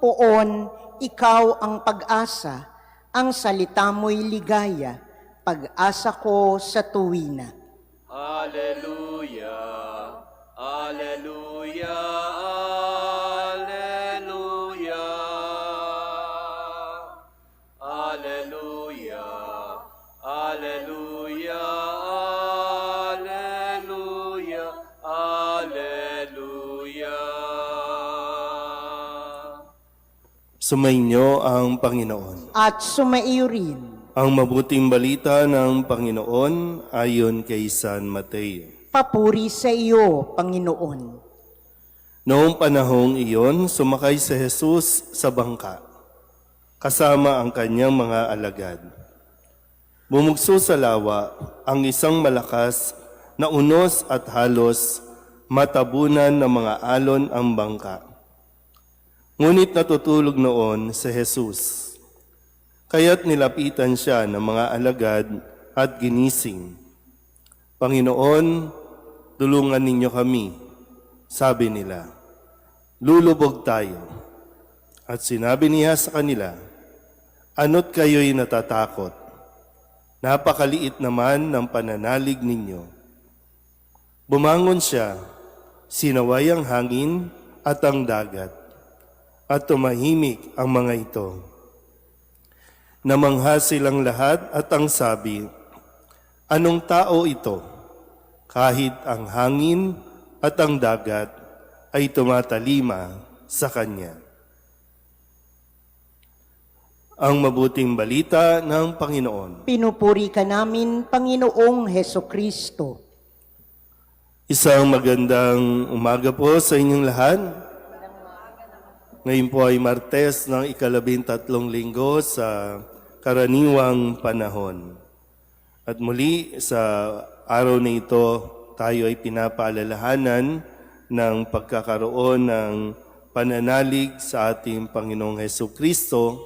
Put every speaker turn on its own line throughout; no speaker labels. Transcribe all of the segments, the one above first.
poon, ikaw ang pag-asa, ang salita mo'y ligaya, pag-asa ko sa tuwina.
Alleluia, Alleluia, Alleluia, Alleluia, Alleluia, Alleluia, Alleluia.
Sumainyo ang Panginoon.
At sumaiyo rin.
Ang mabuting balita ng Panginoon ayon kay San Mateo.
Papuri sa iyo, Panginoon.
Noong panahong iyon, sumakay si Jesus sa bangka, kasama ang kanyang mga alagad. Bumugso sa lawa ang isang malakas na unos at halos matabunan ng mga alon ang bangka. Ngunit natutulog noon si Jesus. Kaya't nilapitan siya ng mga alagad at ginising. Panginoon, tulungan ninyo kami, sabi nila. Lulubog tayo. At sinabi niya sa kanila, ano't kayo'y natatakot? Napakaliit naman ng pananalig ninyo. Bumangon siya, sinaway ang hangin at ang dagat, at tumahimik ang mga ito. Namangha silang lahat at ang sabi, anong tao ito? Kahit ang hangin at ang dagat ay tumatalima sa kanya. Ang mabuting balita ng Panginoon.
Pinupuri ka namin, Panginoong Hesukristo.
Isang magandang umaga po sa inyong lahat. Ngayon po ay Martes ng ika-13 linggo sa karaniwang panahon. At muli sa araw na ito, tayo ay pinapaalalahanan ng pagkakaroon ng pananalig sa ating Panginoong Hesukristo,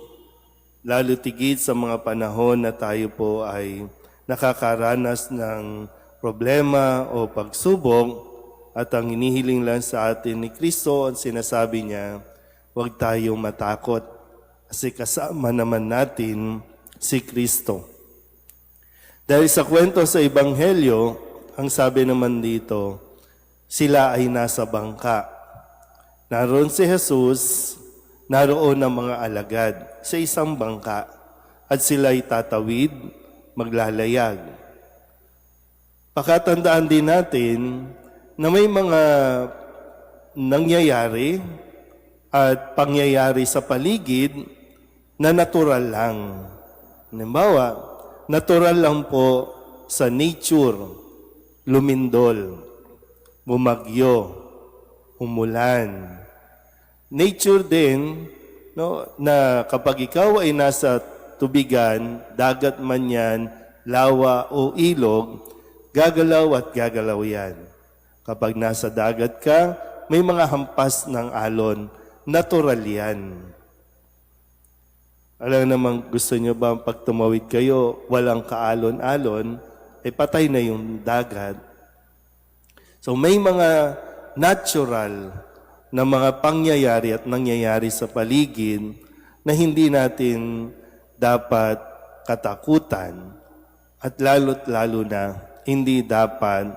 lalo tigit sa mga panahon na tayo po ay nakakaranas ng problema o pagsubok, at ang hinihiling lang sa atin ni Kristo, ang sinasabi niya, huwag tayong matakot kasi kasama naman natin si Kristo. Dahil sa kwento sa Ebanghelyo, ang sabi naman dito, sila ay nasa bangka. Naroon si Jesus, naroon ang mga alagad sa isang bangka at sila ay tatawid, maglalayag. Pakatandaan din natin na may mga nangyayari at pangyayari sa paligid na natural lang. Halimbawa, natural lang po sa nature, lumindol, bumagyo, umulan. Nature din, no, na kapag ikaw ay nasa tubigan, dagat man yan, lawa o ilog, gagalaw at gagalaw yan. Kapag nasa dagat ka, may mga hampas ng alon, natural yan. Alam naman, gusto nyo ba pag tumawid kayo, walang kaalon-alon, ay patay na yung dagat. So may mga natural na mga pangyayari at nangyayari sa paligid na hindi natin dapat katakutan at lalo't lalo na hindi dapat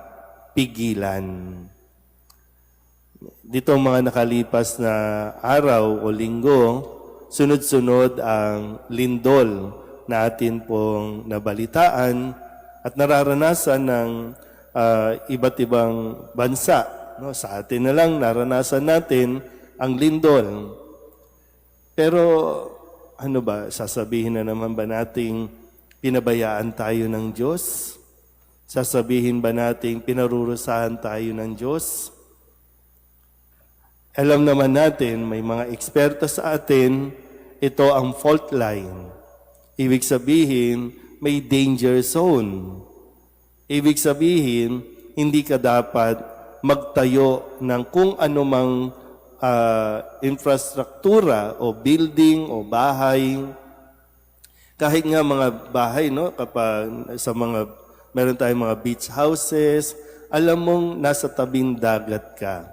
pigilan. Dito mga nakalipas na araw o linggo, sunod-sunod ang lindol na atin pong nabalitaan at nararanasan ng iba't ibang bansa. No? Sa atin na lang naranasan natin ang lindol. Pero ano ba, sasabihin na naman ba nating pinabayaan tayo ng Diyos? Sasabihin ba nating pinarurusahan tayo ng Diyos? Alam naman natin, may mga eksperto sa atin, ito ang fault line. Ibig sabihin, may danger zone. Ibig sabihin, hindi ka dapat magtayo ng kung anumang infrastruktura o building o bahay. Kahit nga mga bahay, no, kapag sa mga, meron tayong mga beach houses, alam mong nasa tabing dagat ka.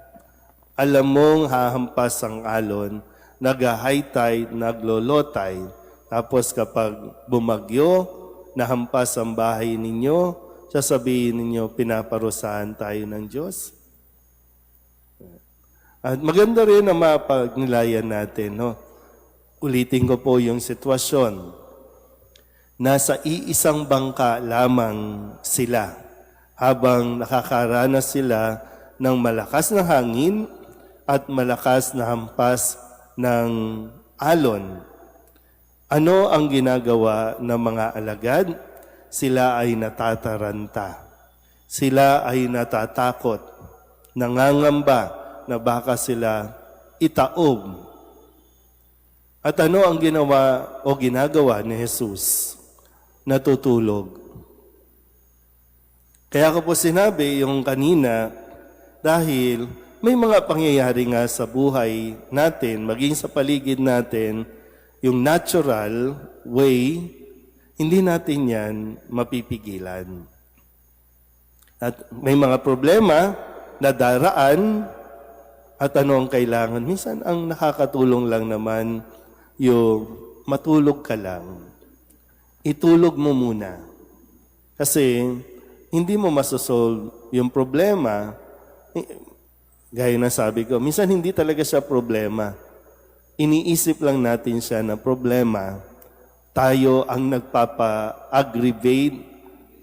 Alam mong hahampas ang alon nag-high tide, naglo-low tide. Tapos kapag bumagyo, nahampas ang bahay ninyo, sasabihin ninyo, pinaparusahan tayo ng Diyos. At maganda rin na mapagnilayan natin. No? Ulitin ko po yung sitwasyon. Nasa iisang bangka lamang sila habang nakakaranas sila ng malakas na hangin at malakas na hampas ng alon. Ano ang ginagawa ng mga alagad? Sila ay natataranta. Sila ay natatakot. Nangangamba na baka sila itaob. At ano ang ginawa o ginagawa ni Jesus? Natutulog. Kaya ko po sinabi yung kanina, dahil may mga pangyayari nga sa buhay natin, maging sa paligid natin, yung natural way, hindi natin yan mapipigilan. At may mga problema na daraan, at ano ang kailangan? Minsan ang nakakatulong lang naman yung matulog ka lang. Itulog mo muna. Kasi hindi mo masosolve yung problema. Gaya na sabi ko, minsan hindi talaga siya problema. Iniisip lang natin siya na problema. Tayo ang nagpapa-aggravate,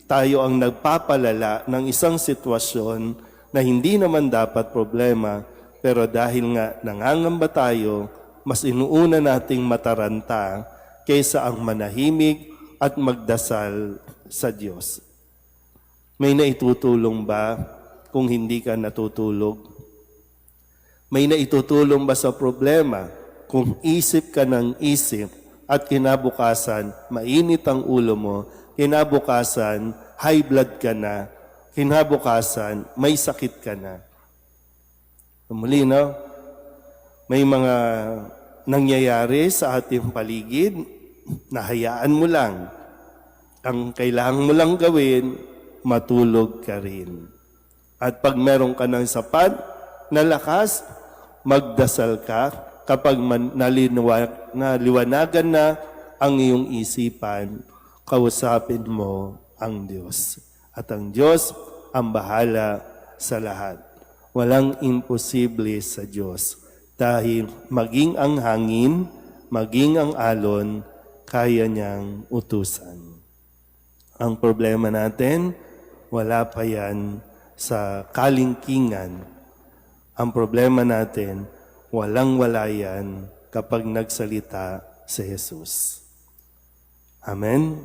tayo ang nagpapalala ng isang sitwasyon na hindi naman dapat problema, pero dahil nga nangangamba tayo, mas inuuna nating mataranta kaysa ang manahimik at magdasal sa Diyos. May naitutulong ba kung hindi ka natutulog? May naitutulong ba sa problema kung isip ka ng isip at kinabukasan, mainit ang ulo mo, kinabukasan, high blood ka na, kinabukasan, may sakit ka na? Muli, no? May mga nangyayari sa ating paligid, nahayaan mo lang. Ang kailangan mo lang gawin, matulog ka rin. At pag meron ka ng sapat na lakas, magdasal ka kapag naliwanagan na ang iyong isipan, kausapin mo ang Diyos. At ang Diyos ang bahala sa lahat. Walang imposible sa Diyos. Dahil maging ang hangin, maging ang alon, kaya niyang utusan. Ang problema natin, wala pa yan sa kalingkingan. Ang problema natin, walang-wala yan kapag nagsalita si Jesus. Amen?